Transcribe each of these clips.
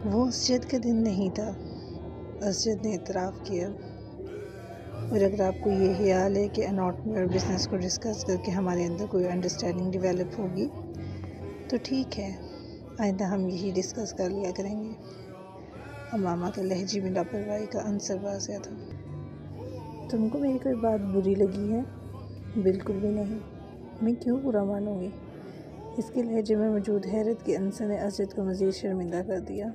وہ اسجد کا دن نہیں تھا۔ اسجد نے اعتراف کیا، اور اگر آپ کو یہ خیال ہے کہ اناٹمی اور بزنس کو ڈسکس کر کے ہمارے اندر کوئی انڈرسٹینڈنگ ڈیولپ ہوگی تو ٹھیک ہے، آئندہ ہم یہی ڈسکس کر لیا کریں گے۔ امامہ کے لہجے میں لاپرواہی کا عنصر واضح تھا۔ تم کو میری کوئی بات بری لگی ہے؟ بالکل بھی نہیں، میں کیوں برا مانوں گی؟ اس کے لہجے میں موجود حیرت کے عنصر نے اسجد کو مزید شرمندہ کر دیا۔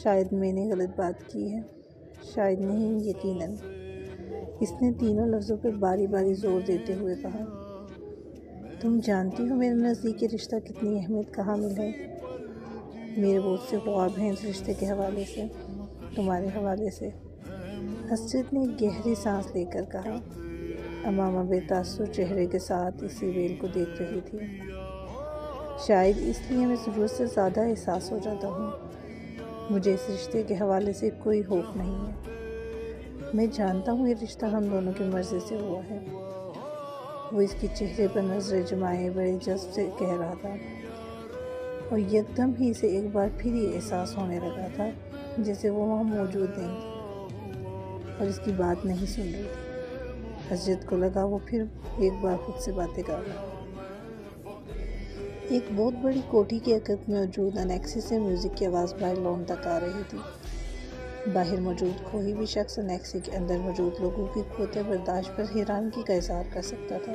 شاید میں نے غلط بات کی ہے، شاید نہیں، یقیناً۔ اس نے تینوں لفظوں پر باری باری زور دیتے ہوئے کہا۔ تم جانتی ہو میرے نزدیک یہ رشتہ کتنی اہمیت کا حامل ہے؟ میرے بہت سے خواب ہیں اس رشتے کے حوالے سے، تمہارے حوالے سے۔ اسجد نے ایک گہری سانس لے کر کہا۔ امامہ بے تاثر چہرے کے ساتھ اسی ویل کو دیکھ رہی تھی۔ شاید اس لیے میں ضرورت سے زیادہ احساس ہو جاتا ہوں۔ مجھے اس رشتے کے حوالے سے کوئی خوف نہیں ہے۔ میں جانتا ہوں یہ رشتہ ہم دونوں کی مرضی سے ہوا ہے۔ وہ اس کے چہرے پر نظریں جمائے بڑے جذب سے کہہ رہا تھا، اور یکدم ہی سے ایک بار پھر یہ احساس ہونے لگا تھا جیسے وہ وہاں موجود نہیں تھی اور اس کی بات نہیں سن رہی تھی۔ اسجد کو لگا وہ پھر ایک بار خود سے باتیں کر رہا۔ ایک بہت بڑی کوٹھی کے عقب میں موجود انیکسی سے میوزک کی آواز باہر لان تک آ رہی تھی۔ باہر موجود کوئی بھی شخص انیکسی کے اندر موجود لوگوں کی قوت برداشت پر حیرانگی کا اظہار کر سکتا تھا،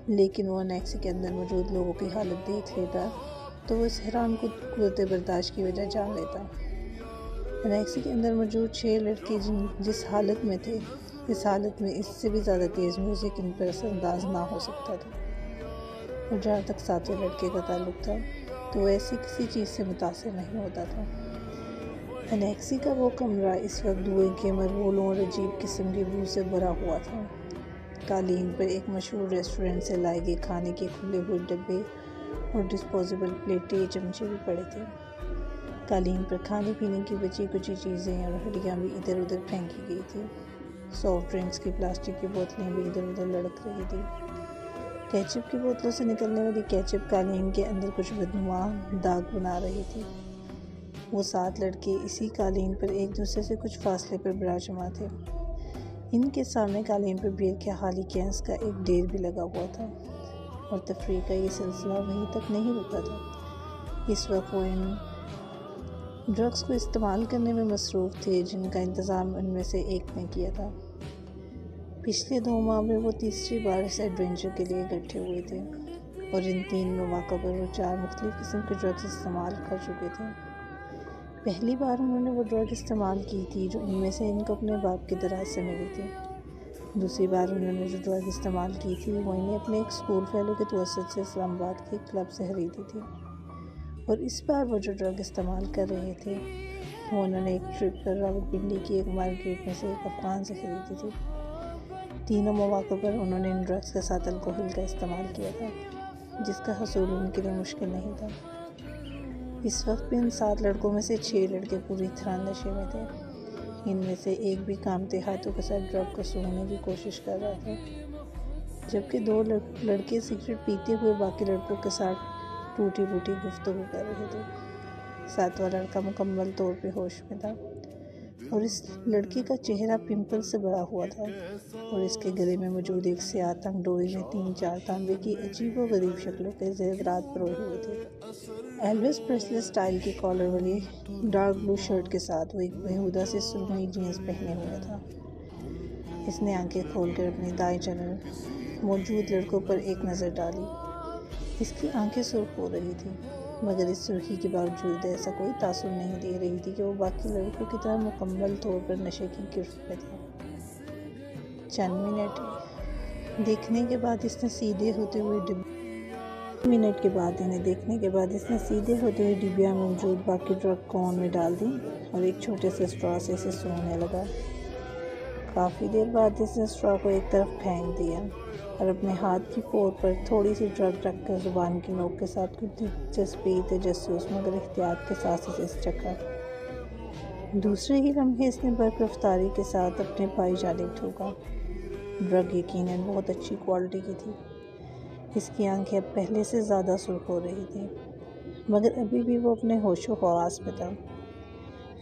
لیکن وہ انیکسی کے اندر موجود لوگوں کی حالت دیکھ لیتا تو وہ اس حیران قوت برداشت کی وجہ جان لیتا۔ انیکسی کے اندر موجود 6 لڑکے جس حالت میں تھے، اس حالت میں اس سے بھی زیادہ تیز میوزک ان پر اثر انداز نہ ہو سکتا تھا، اور جہاں تک 7ویں لڑکے کا تعلق تھا تو وہ ایسی کسی چیز سے متاثر نہیں ہوتا تھا۔ انیکسی کا وہ کمرہ اس وقت دھوئیں کے مرغولوں اور عجیب قسم کی بو سے بھرا ہوا تھا۔ قالین پر ایک مشہور ریسٹورنٹ سے لائے گئے کھانے کے کھلے ہوئے ڈبے اور ڈسپوزیبل پلیٹیں چمچے بھی پڑے تھے۔ قالین پر کھانے پینے کی بچی کچی چیزیں اور ہڈیاں بھی ادھر ادھر پھینکی گئی تھی۔ سافٹ ڈرنکس کی پلاسٹک کی بوتلیں بھی ادھر ادھر لڑک رہی تھی۔ کیچپ کی بوتلوں سے نکلنے والی کیچپ قالین کے اندر کچھ بدنما داغ بنا رہی تھی۔ وہ 7 لڑکے اسی قالین پر ایک دوسرے سے کچھ فاصلے پر براجمان تھے۔ ان کے سامنے قالین پر بیئر کے خالی کینز کا ایک ڈھیر بھی لگا ہوا تھا، اور تفریح کا یہ سلسلہ وہیں تک نہیں رکا تھا۔ اس وقت وہ ان ڈرگس کو استعمال کرنے میں مصروف تھے جن کا انتظام ان میں سے ایک نے کیا تھا۔ پچھلے 2 ماہ میں وہ تیسری بار اس ایڈونچر کے لیے اکٹھے ہوئے تھے، اور ان 3 مواقع پر وہ 4 مختلف قسم کے ڈرگس استعمال کر چکے تھے۔ پہلی بار انہوں نے وہ ڈرگ استعمال کی تھی جو ان میں سے ان کو اپنے باپ کی دراز سے ملی تھی۔ دوسری بار انہوں نے جو ڈرگ استعمال کی تھی وہ انہیں اپنے ایک اسکول فیلو کے توسط سے اسلام آباد کے ایک کلب سے خریدی تھی، اور اس بار وہ جو ڈرگ استعمال کر رہے تھے وہ انہوں نے ایک ٹرپ پر راولپنڈی کی ایک مارکیٹ میں سے ایک افغان سے خریدی تھی۔ تینوں مواقع پر انہوں نے ان ڈرگس کے ساتھ الکوحل کا استعمال کیا تھا، جس کا حصول ان کے لیے مشکل نہیں تھا۔ اس وقت بھی ان 7 لڑکوں میں سے 6 لڑکے پوری طرح نشے میں تھے۔ ان میں سے ایک بھی کانپتے ہاتھوں کے ساتھ ڈرگ کو سونگھنے کی کوشش کر رہا تھا، جبکہ 2 لڑکے سگریٹ پیتے ہوئے باقی لڑکوں کے ساتھ ٹوٹی پھوٹی گفتگو کر رہے تھے۔ 7واں لڑکا مکمل طور پہ ہوش میں تھا، اور اس لڑکے کا چہرہ پمپل سے بھرا ہوا تھا، اور اس کے گلے میں موجود ایک سیاہ تنگ ڈوری میں 3-4 تانبے کی عجیب و غریب شکلوں کے زیورات پروئے ہوئے تھے۔ ایلوس پریسلی سٹائل کی کالر والی ڈارک بلو شرٹ کے ساتھ وہ ایک بیہودہ سی سرمئی جینز پہنے ہوئے تھا۔ اس نے آنکھیں کھول کر اپنی دائیں جانب موجود لڑکوں پر ایک نظر ڈالی۔ اس کی آنکھیں سرخ ہو رہی تھیں، مگر اس سرخی کے باوجود ایسا کوئی تاثر نہیں دے رہی تھی کہ وہ باقی لڑکوں کی طرح مکمل طور پر نشے کی گرفت میں تھا۔ چند منٹ دیکھنے کے بعد اس نے سیدھے ہوتے ہوئے ڈبیا میں موجود باقی ڈرگ کو ان میں ڈال دی اور ایک چھوٹے سے اسٹرا سے اسے سونگھنے لگا۔ کافی دیر بعد اس نے اسٹرا کو ایک طرف پھینک دیا اور اپنے ہاتھ کی پور پر تھوڑی سی ڈرگ رکھ کر زبان کی نوک کے ساتھ کچھ دلچسپی تجسس مگر احتیاط کے ساتھ اسے چکھا۔ دوسرے ہی لمحے اس نے برق رفتاری کے ساتھ اپنے پائی جانب ٹھوکا۔ ڈرگ یقیناً بہت اچھی کوالٹی کی تھی۔ اس کی آنکھیں اب پہلے سے زیادہ سرخ ہو رہی تھیں، مگر ابھی بھی وہ اپنے ہوش و حواس میں تھا۔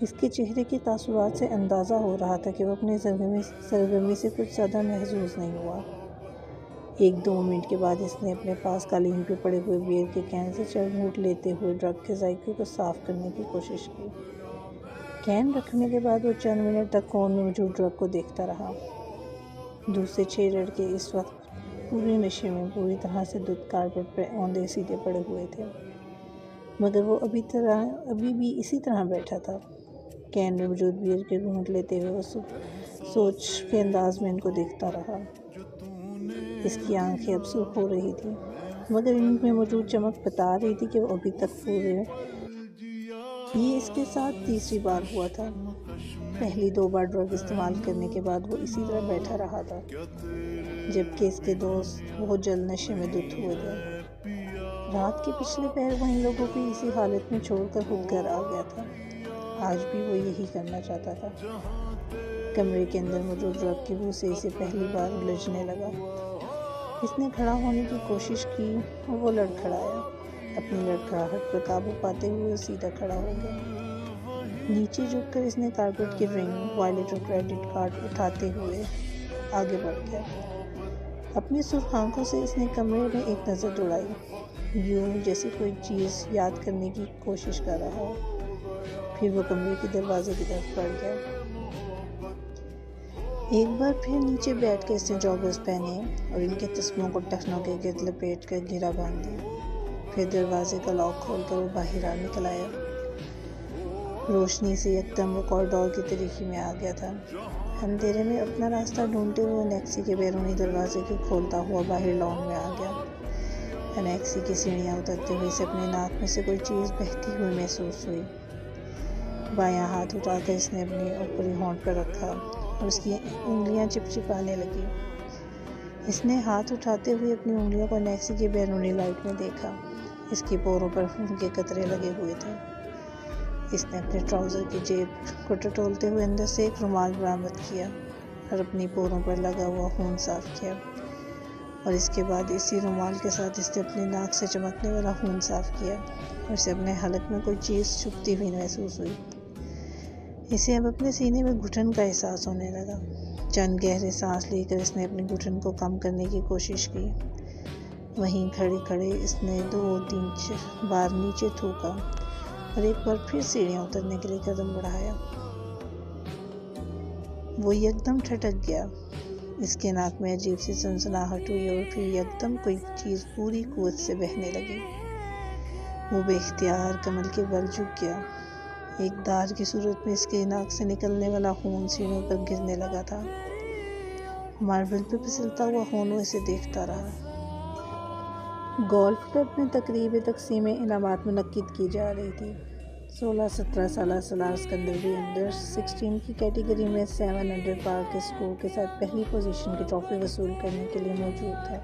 اس کے چہرے کے تاثرات سے اندازہ ہو رہا تھا کہ وہ اپنی سرگرمی سے کچھ زیادہ محظوظ نہیں ہوا۔ 1-2 منٹ کے بعد اس نے اپنے پاس قالین پہ پڑے ہوئے بیئر کے کین سے چند گھونٹ لیتے ہوئے ڈرگ کے ذائقے کو صاف کرنے کی کوشش کی۔ کین رکھنے کے بعد وہ چند منٹ تک کون میں موجود ڈرگ کو دیکھتا رہا۔ دوسرے 6 لڑکے اس وقت پورے نشے میں پوری طرح سے دھت کارپٹ پر اوندھے سیدھے پڑے ہوئے تھے، مگر وہ ابھی بھی اسی طرح بیٹھا تھا۔ کین میں موجود بیئر کے گھونٹ لیتے ہوئے وہ سوچ کے انداز میں ان کو دیکھتا رہا۔ اس کی آنکھیں اب سرخ ہو رہی تھیں، مگر ان میں موجود چمک بتا رہی تھی کہ وہ ابھی تک پورے۔ یہ اس کے ساتھ تیسری بار ہوا تھا۔ پہلی 2 بار ڈرگ استعمال کرنے کے بعد وہ اسی طرح بیٹھا رہا تھا، جبکہ اس کے دوست بہت جلد نشے میں دھت ہوئے تھے۔ رات کے پچھلے پہر وہ ان لوگوں کو اسی حالت میں چھوڑ کر خود گھر آ گیا تھا۔ آج بھی وہ یہی کرنا چاہتا تھا۔ کمرے کے اندر موجود ڈرگ کی بو سے اسے پہلی بار الجھنے لگا۔ اس نے کھڑا ہونے کی کوشش کی اور وہ لڑکھڑایا۔ اپنی لڑکھڑاہٹ پر قابو پاتے ہوئے وہ سیدھا کھڑا ہو گیا۔ نیچے جھک کر اس نے کارپٹ کی رنگ، والیٹ اور کریڈٹ کارڈ اٹھاتے ہوئے آگے بڑھ گیا۔ اپنی سرخ آنکھوں سے اس نے کمرے میں ایک نظر دوڑائی، یوں جیسے کوئی چیز یاد کرنے کی کوشش کر رہا ہو۔ پھر وہ کمرے کے دروازے کی طرف بڑھ گیا۔ ایک بار پھر نیچے بیٹھ کے اس نے جاگرز پہنے اور ان کے تسموں کو ٹخنوں کے گرد لپیٹ کر گھیرا باندھ دیا۔ پھر دروازے کا لاک کھول کر وہ باہر نکل آیا۔ روشنی سے یکدم وہ کوریڈور کی تاریکی میں آ گیا تھا۔ اندھیرے میں اپنا راستہ ڈھونڈتے ہوئے انیکسی کے بیرونی دروازے کو کھولتا ہوا باہر لان میں آ گیا۔ انیکسی کی سیڑھیاں اترتے ہوئے اسے اپنے ناک میں سے کوئی چیز بہتی ہوئی محسوس ہوئی۔ بایاں ہاتھ اٹھا کر اس نے اپنی اوپری ہونٹ پر رکھا اور اس کی انگلیاں چپچپانے لگیں۔ اس نے ہاتھ اٹھاتے ہوئے اپنی انگلیوں کو انیکسی کی بیرونی لائٹ میں دیکھا۔ اس کی پوروں پر خون کے قطرے لگے ہوئے تھے۔ اس نے اپنے ٹراؤزر کی جیب کو ٹٹولتے ہوئے اندر سے ایک رومال برآمد کیا اور اپنی پوروں پر لگا ہوا خون صاف کیا، اور اس کے بعد اسی رومال کے ساتھ اس نے اپنی ناک سے چمکنے والا خون صاف کیا اور اسے اپنے حلق میں کوئی چیز چبھتی ہوئی محسوس ہوئی۔ اسے اب اپنے سینے میں گھٹن کا احساس ہونے لگا۔ چند گہرے سانس لے کر اس نے اپنی گھٹن کو کم کرنے کی کوشش کی۔ وہیں کھڑے کھڑے اس نے 2-3 بار نیچے تھوکا اور ایک بار پھر سیڑھیاں اترنے کے لیے قدم بڑھایا۔ وہ یکدم ٹھٹک گیا۔ اس کے ناک میں عجیب سی سنسناہٹ ہوئی اور پھر یکدم کوئی چیز پوری قوت سے بہنے لگی۔ وہ بے اختیار کمل کے بل جھک گیا۔ ایک دار کی صورت میں اس کے ناک سے نکلنے والا خون سیڑھیوں پر گرنے لگا تھا۔ ماربل پہ پھسلتا ہوا خون وہ اسے دیکھتا رہا۔ گولف کلب میں تقریب تقسیم انعامات منعقد کی جا رہی تھی۔ 16-17 سالہ سالار اسکندر بھی انڈر 16 کی کیٹیگری میں 7 انڈر پار کے اسکور کے ساتھ پہلی پوزیشن کی ٹرافی وصول کرنے کے لیے موجود تھا۔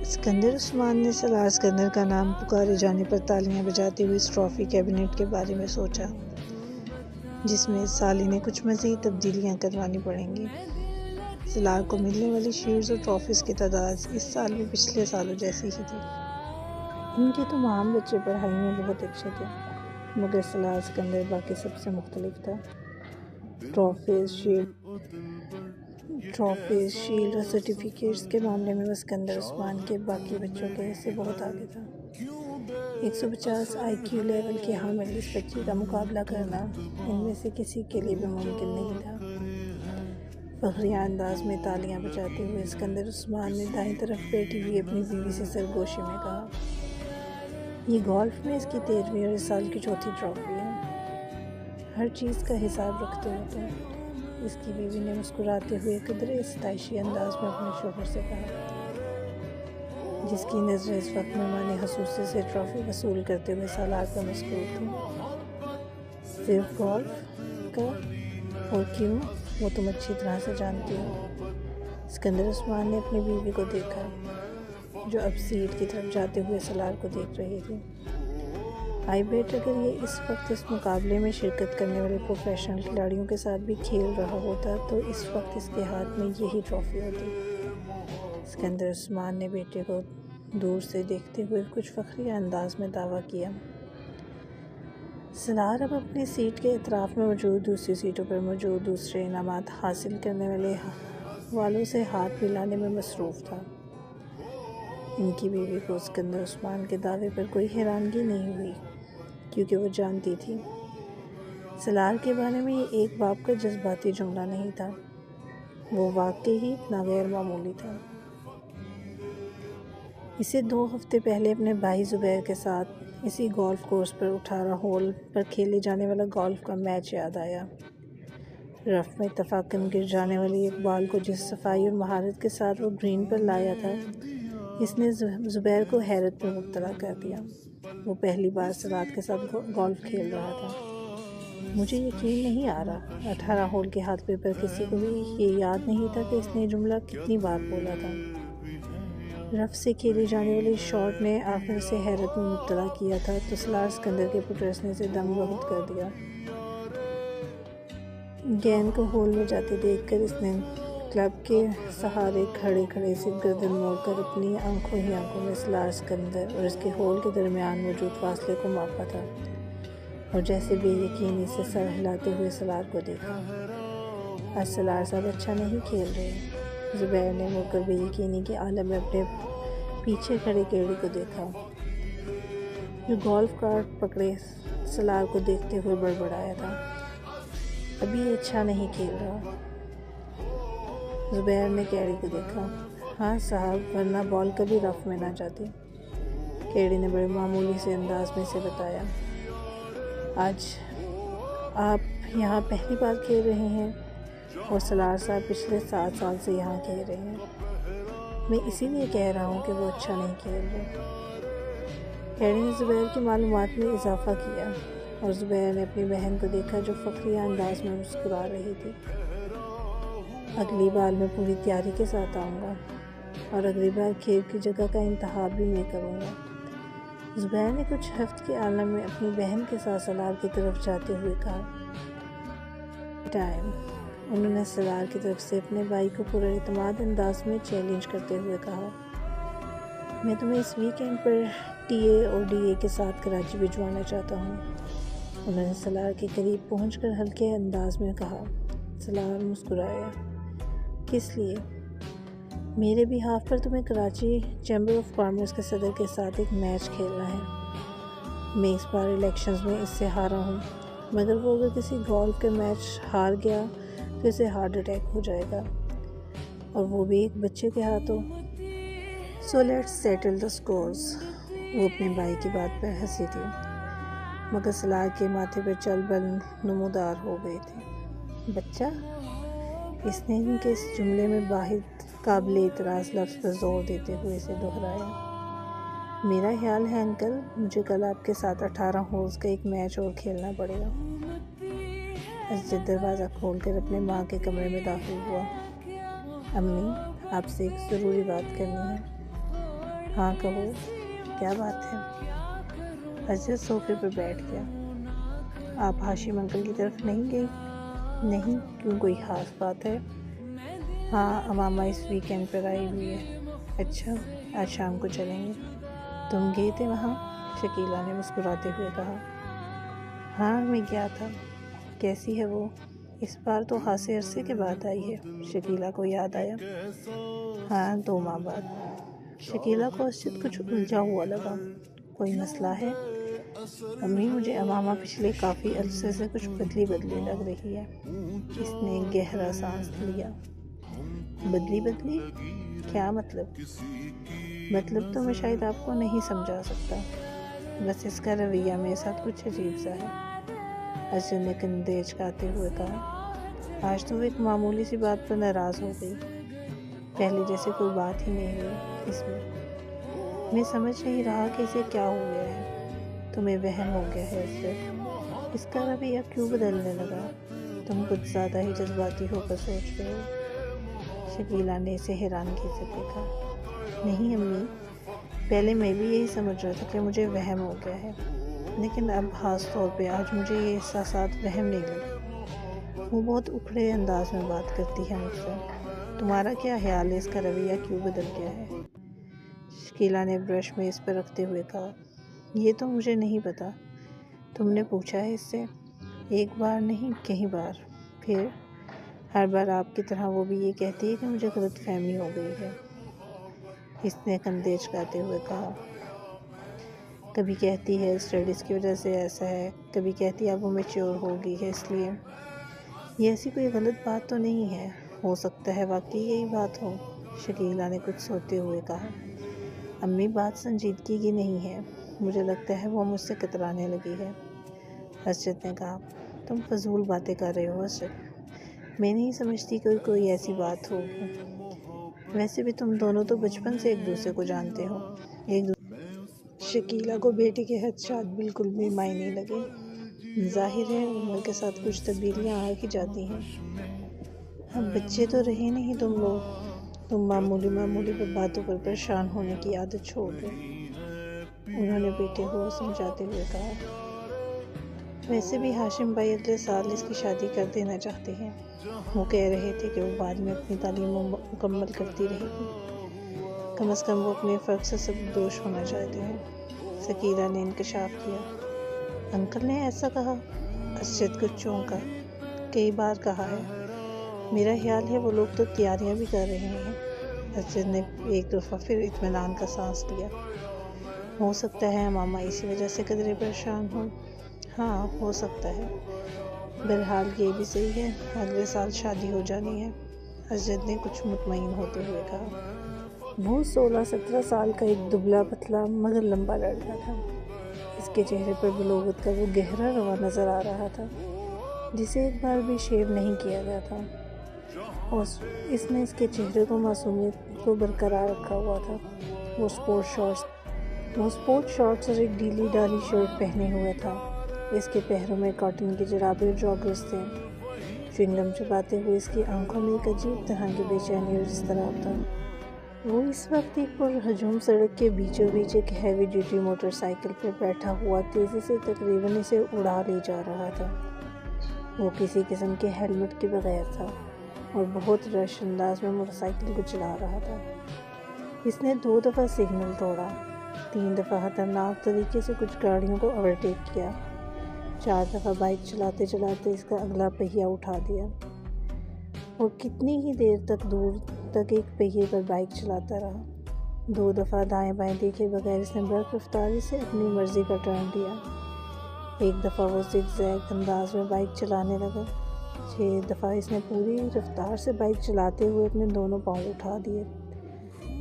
اسکندر عثمان نے سالار اسکندر کا نام پکارے جانے پر تالیاں بجاتے ہوئے اس ٹرافی کیبنٹ کے بارے میں سوچا، جس میں اس سال انہیں کچھ مزید تبدیلیاں کروانی پڑیں گی۔ سالار کو ملنے والی شیلڈز اور ٹرافیز کی تعداد اس سال بھی پچھلے سالوں جیسی ہی تھی۔ ان کے تمام بچے پڑھائی میں بہت اچھے تھے، مگر سالار اسکندر باقی سب سے مختلف تھا۔ ٹرافیز، شیلڈ اور سرٹیفکیٹس کے معاملے میں وہ اسکندر عثمان کے باقی بچوں کے سے بہت آگے تھا۔ 150 IQ لیول کے حامل اس بچے کا مقابلہ کرنا ان میں سے کسی کے لیے بھی ممکن نہیں تھا۔ فخریہ انداز میں تالیاں بجاتے ہوئے اسکندر عثمان نے دائیں طرف بیٹھی ہوئی اپنی بیوی سے سرگوشی میں کہا، یہ گولف میں اس کی 13ویں اور اس سال کی 4تھی ٹرافی ہے۔ ہر چیز کا حساب رکھتے ہو تم، اس کی بیوی نے مسکراتے ہوئے قدرے ستائشی انداز میں اپنے شوہر سے کہا، جس کی نظریں اس وقت مہمان خصوصی سے ٹرافی وصول کرتے ہوئے سالار پر مسکور تھیں۔ صرف گولف کا؟ اور کیوں؟ وہ تم اچھی طرح سے جانتی ہو۔ اسکندر عثمان نے اپنی بیوی کو دیکھا، جو اب سیٹ کی طرف جاتے ہوئے سالار کو دیکھ رہی تھی۔ آئی بیٹ اگر یہ اس وقت اس مقابلے میں شرکت کرنے والے پروفیشنل کھلاڑیوں کے ساتھ بھی کھیل رہا ہوتا تو اس وقت اس کے ہاتھ میں یہی ٹرافی ہوتی۔ اسکندر عثمان نے بیٹے کو دور سے دیکھتے ہوئے کچھ فخریہ انداز میں دعویٰ کیا۔ سالار اب اپنی سیٹ کے اطراف میں موجود دوسری سیٹوں پر موجود دوسرے انعامات حاصل کرنے والوں سے ہاتھ ملانے میں مصروف تھا۔ ان کی بیوی کو اسکندر عثمان کے دعوے پر کوئی حیرانگی نہیں ہوئی، کیونکہ وہ جانتی تھی سالار کے بارے میں یہ ایک باب کا جذباتی جملہ نہیں تھا، وہ واقعی ہی اتنا غیر معمولی تھا۔ اسے 2 ہفتے پہلے اپنے بھائی زبیر کے ساتھ اسی گولف کورس پر 18 ہول پر کھیلے جانے والا گولف کا میچ یاد آیا۔ رف میں اتفاقاً گر جانے والی ایک بال کو جس صفائی اور مہارت کے ساتھ وہ گرین پر لایا تھا، اس نے زبیر کو حیرت میں مبتلا کر دیا۔ وہ پہلی بار سرات کے ساتھ گولف کھیل رہا تھا۔ مجھے یقین نہیں آ رہا۔ 18 ہول کے ہاتھ پر کسی کو بھی یہ یاد نہیں تھا کہ اس نے یہ جملہ کتنی بار بولا تھا۔ رف سے کھیلی جانے والی شاٹ نے آخر سے حیرت میں مبتلا کیا تھا تو سالار اسکندر کے پٹریس نے اسے دنگ بہت کر دیا۔ گیند کو ہول میں جاتے دیکھ کر اس نے کلب کے سہارے کھڑے کھڑے سے گردن موڑ کر اپنی آنکھوں ہی آنکھوں میں سالار اسکندر اور اس کے ہول کے درمیان موجود فاصلے کو ماپا تھا، اور جیسے بے یقینی سے سر ہلاتے ہوئے سالار کو دیکھا۔ آج سالار صاحب اچھا نہیں کھیل رہے۔ زبیر نے مڑ کر بے یقینی کے عالم میں اپنے پیچھے کھڑے کیڑی کو دیکھا، جو گولف کارٹ پکڑے سالار کو دیکھتے ہوئے بڑبڑایا تھا۔ ابھی یہ اچھا نہیں کھیل رہا۔ زبیر نے کیڑی کو دیکھا۔ ہاں صاحب، ورنہ بال کبھی رف میں نہ جاتی، کیڑی نے بڑے معمولی سے انداز میں اسے بتایا۔ آج آپ یہاں پہلی بار کھیل رہے ہیں، اور سالار صاحب پچھلے 7 سال سے یہاں کھیل رہے ہیں۔ میں اسی لیے کہہ رہا ہوں کہ وہ اچھا نہیں کھیل رہے۔ کیڑی نے زبیر کی معلومات میں اضافہ کیا، اور زبیر نے اپنی بہن کو دیکھا جو فخریہ انداز میں مسکرا رہی تھی۔ اگلی بار میں پوری تیاری کے ساتھ آؤں گا، اور اگلی بار کھیل کی جگہ کا انتخاب بھی میں کروں گا۔ زبیر نے کچھ ہفت کے عالم میں اپنی بہن کے ساتھ سالار کی طرف جاتے ہوئے کہا۔ ٹائم، انہوں نے سالار کی طرف سے اپنے بھائی کو پراعتماد انداز میں چیلنج کرتے ہوئے کہا۔ میں تمہیں اس ویک اینڈ پر ٹی اے اور ڈی اے کے ساتھ کراچی بھجوانا چاہتا ہوں، انہوں نے سالار کے قریب پہنچ کر ہلکے انداز میں کہا۔ سالار مسکرایا۔ کس لیے؟ میرے بیہاف پر تمہیں کراچی چیمبر آف کامرس کے صدر کے ساتھ ایک میچ کھیلنا ہے۔ میں اس بار الیکشنز میں اس سے ہارا ہوں، مگر وہ اگر کسی گولف کے میچ ہار گیا تو اسے ہارٹ اٹیک ہو جائے گا، اور وہ بھی ایک بچے کے ہاتھوں۔ So let's settle the scores. وہ اپنے بھائی کی بات پر ہنسی تھی، مگر سالار کے ماتھے پر چل بل نمودار ہو گئی تھی۔ بچہ؟ اس نے ان کے اس جملے میں واحد قابل اعتراض لفظ پر زور دیتے ہوئے اسے دہرایا۔ میرا خیال ہے انکل، مجھے کل آپ کے ساتھ 18 ہولز کا ایک میچ اور کھیلنا پڑے گا۔ اسجد دروازہ کھول کر اپنے ماں کے کمرے میں داخل ہوا۔ امی، آپ سے ایک ضروری بات کرنی ہے۔ ہاں کہو، کیا بات ہے؟ اسجد صوفے پر بیٹھ گیا۔ آپ ہاشم انکل کی طرف نہیں گئی؟ نہیں، کیوں کوئی خاص بات ہے؟ ہاں، امامہ اس ویک اینڈ پر آئی ہوئی ہے۔ اچھا، آج شام کو چلیں گے۔ تم گئے تھے وہاں؟ شکیلہ نے مسکراتے ہوئے کہا۔ ہاں، میں گیا تھا۔ کیسی ہے وہ؟ اس بار تو خاصے عرصے کے بعد آئی ہے، شکیلہ کو یاد آیا۔ ہاں، 2 ماہ بعد۔ شکیلہ کو اسجد کچھ الجھا ہوا لگا۔ کوئی مسئلہ ہے؟ امی، مجھے امامہ پچھلے کافی عرصے سے کچھ بدلی بدلی لگ رہی ہے۔ اس نے گہرا سانس لیا۔ بدلی؟ کیا مطلب؟ مطلب تو میں شاید آپ کو نہیں سمجھا سکتا، بس اس کا رویہ میرے ساتھ کچھ عجیب سا ہے، اسجد نے کندھے اچکاتے ہوئے کہا۔ آج تو وہ ایک معمولی سی بات پر ناراض ہو گئی، پہلے جیسے کوئی بات ہی نہیں ہوئی اس میں۔ میں سمجھ نہیں رہا کہ اسے کیا ہو گیا ہے۔ تمہیں وہم ہو گیا ہے اسجد، اس کا رویہ کیوں بدلنے لگا؟ تم کچھ زیادہ ہی جذباتی ہو کر سوچ رہے ہو۔ شکیلہ نے اسے حیرانگی سے دیکھا۔ نہیں امی، پہلے میں بھی یہی سمجھ رہا تھا کہ مجھے وہم ہو گیا ہے، لیکن اب خاص طور پہ آج مجھے یہ احساسات وہم نہیں لگے۔ وہ بہت اکھڑے انداز میں بات کرتی ہے مجھ سے۔ تمہارا کیا خیال ہے اس کا رویہ کیوں بدل گیا ہے؟ شکیلا نے برش میں اس پر رکھتے ہوئے کہا۔ یہ تو مجھے نہیں پتا، تم نے پوچھا ہے اس سے؟ ایک بار نہیں کئی بار۔ پھر ہر بار آپ کی طرح وہ بھی یہ کہتی ہے کہ مجھے غلط فہمی ہو گئی ہے، اس نے کندھے چکاتے ہوئے کہا۔ کبھی کہتی ہے اسٹڈیز کی وجہ سے ایسا ہے، کبھی کہتی ہے اب وہ میچور ہو گئی ہے اس لیے۔ یہ ایسی کوئی غلط بات تو نہیں ہے، ہو سکتا ہے واقعی یہی بات ہو، شکیلا نے کچھ سوچتے ہوئے کہا۔ امی بات سنجیدگی کی نہیں ہے، مجھے لگتا ہے وہ مجھ سے کترانے لگی ہے، اسجد نے کہا۔ تم فضول باتیں کر رہے ہو اسجد، میں نہیں سمجھتی کہ کوئی ایسی بات ہوگی، ویسے بھی تم دونوں تو بچپن سے ایک دوسرے کو جانتے ہو۔ شکیلا کو بیٹی کے خدشات بالکل بھی معنی لگے۔ ظاہر ہے عمر کے ساتھ کچھ تبدیلیاں آ ہی جاتی ہیں، اب بچے تو رہے نہیں تم لوگ، تم معمولی باتوں پر پریشان ہونے کی عادت چھوڑ دو، انہوں نے بیٹے کو سمجھاتے ہوئے کہا۔ ویسے بھی ہاشم بھائی اگلے سال اس کی شادی کر دینا چاہتے ہیں، وہ کہہ رہے تھے کہ وہ بعد میں اپنی تعلیم مکمل کرتی رہے گی، کم از کم وہ اپنے فرق سے سبکدوش ہونا چاہتے ہیں، شکیلا نے انکشاف کیا۔ انکل نے ایسا کہا؟ اسجد کچھ چونکا۔ کئی بار کہا ہے، میرا خیال ہے وہ لوگ تو تیاریاں بھی کر رہے ہیں، اسجد نے ایک دفعہ پھر اطمینان کا سانس لیا۔ ہو سکتا ہے ماما اسی وجہ سے قدرے پریشان ہوں۔ ہاں ہو سکتا ہے، بہرحال یہ بھی صحیح ہے، اگلے سال شادی ہو جانی ہے، اسجد نے کچھ مطمئن ہوتے ہوئے کہا۔ وہ 16-17 سال کا ایک دبلا پتلا مگر لمبا لڑکا تھا، اس کے چہرے پر بلوغت کا وہ گہرا رواں نظر آ رہا تھا جسے ایک بار بھی شیو نہیں کیا گیا تھا، اور اس نے اس کے چہرے کو معصومیت کو برقرار رکھا ہوا تھا۔ وہ سپورٹ شارٹس اور ایک ڈھیلی ڈالی شرٹ پہنے ہوئے تھا، اس کے پیروں میں کاٹن کی جرابیں اور جاگرز تھے۔ چوئنگم چباتے ہوئے اس کی آنکھوں میں ایک عجیب طرح کی بے چینی اور اضطراب تھا۔ وہ اس وقت ایک پرہجوم سڑک کے بیچوں بیچ ایک ہیوی ڈیوٹی موٹر سائیکل پر بیٹھا ہوا تیزی سے تقریباً اسے اڑا لے جا رہا تھا۔ وہ کسی قسم کے ہیلمٹ کے بغیر تھا اور بہت رش انداز میں موٹر سائیکل کو چلا رہا تھا۔ اس نے 2 دفعہ سگنل توڑا، 3 دفعہ خطرناک طریقے سے کچھ گاڑیوں کو اوورٹیک کیا، 4 دفعہ بائک چلاتے چلاتے اس کا اگلا پہیہ اٹھا دیا، اور کتنی ہی دیر تک دور تک ایک پہیے پر بائک چلاتا رہا۔ 2 دفعہ دائیں بائیں دیکھے بغیر اس نے برق رفتاری سے اپنی مرضی کا ٹرن لیا۔ 1 دفعہ وہ زگ زیگ انداز میں بائک چلانے لگا۔ 6 دفعہ اس نے پوری رفتار سے بائک چلاتے ہوئے اپنے دونوں پاؤں اٹھا دیے۔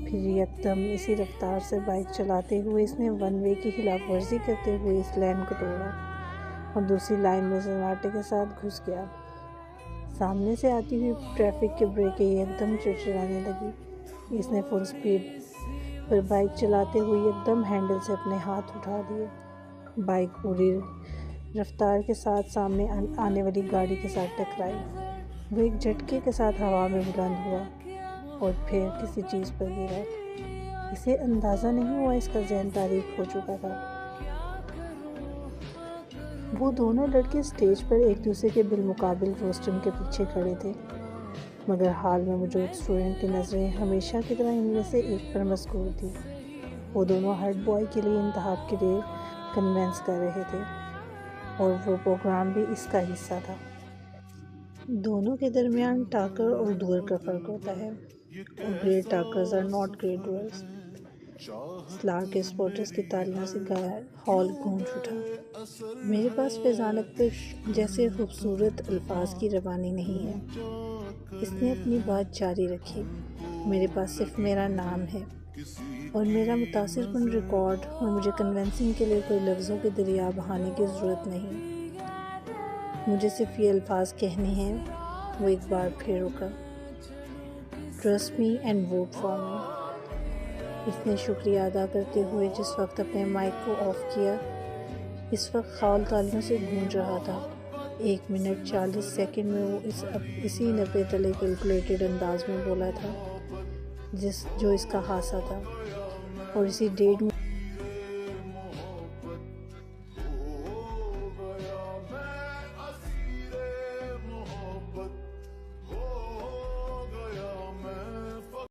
پھر یکدم اسی رفتار سے بائک چلاتے ہوئے اس نے 1 وے کی خلاف ورزی کرتے ہوئے اس لین کو توڑا اور دوسری لائن میں سناٹے کے ساتھ گھس گیا۔ سامنے سے آتی ہوئی ٹریفک کے بریکیں یکدم چرچرانے لگی۔ اس نے فل سپیڈ پر بائک چلاتے ہوئے یکدم ہینڈل سے اپنے ہاتھ اٹھا دیے۔ بائک پوری رفتار کے ساتھ سامنے آنے والی گاڑی کے ساتھ ٹکرائی۔ وہ ایک جھٹکے کے ساتھ ہوا میں بلند ہوا اور پھر کسی چیز پر گرا۔ اسے اندازہ نہیں ہوا اس کا ذہن تاریک ہو چکا تھا۔ وہ دونوں لڑکے اسٹیج پر ایک دوسرے کے بالمقابل روسٹرم کے پیچھے کھڑے تھے، مگر ہال میں موجود اسٹوڈنٹ کی نظریں ہمیشہ کی طرح ان میں سے ایک پر مذکور تھی۔ وہ دونوں ہیڈ بوائے کے لیے انتخاب کے لیے کنونس کر رہے تھے اور وہ پروگرام بھی اس کا حصہ تھا۔ دونوں کے درمیان ٹاکر اور ڈوئر کا فرق ہوتا ہے، اور great talkers are not great doers. Salar کے سپورٹرز کی تالیوں سے ہال گونج اٹھا۔ میرے پاس فیضان اختر جیسے خوبصورت الفاظ کی روانی نہیں ہے، اس نے اپنی بات جاری رکھی۔ میرے پاس صرف میرا نام ہے اور میرا متاثر کن ریکارڈ، اور مجھے کنونسنگ کے لیے کوئی لفظوں کے دریا بہانے کی ضرورت نہیں، مجھے صرف یہ الفاظ کہنے ہیں۔ وہ ایک بار پھر رکا۔ Trust me and vote for me. اس نے شکریہ ادا کرتے ہوئے جس وقت اپنے مائک کو آف کیا، اس وقت ہال تالیوں سے گونج رہا تھا۔ 1 منٹ 40 سیکنڈ میں وہ اسی 90 تلے کیلکولیٹڈ انداز میں بولا تھا جو اس کا خاصہ تھا، اور اسی 1.5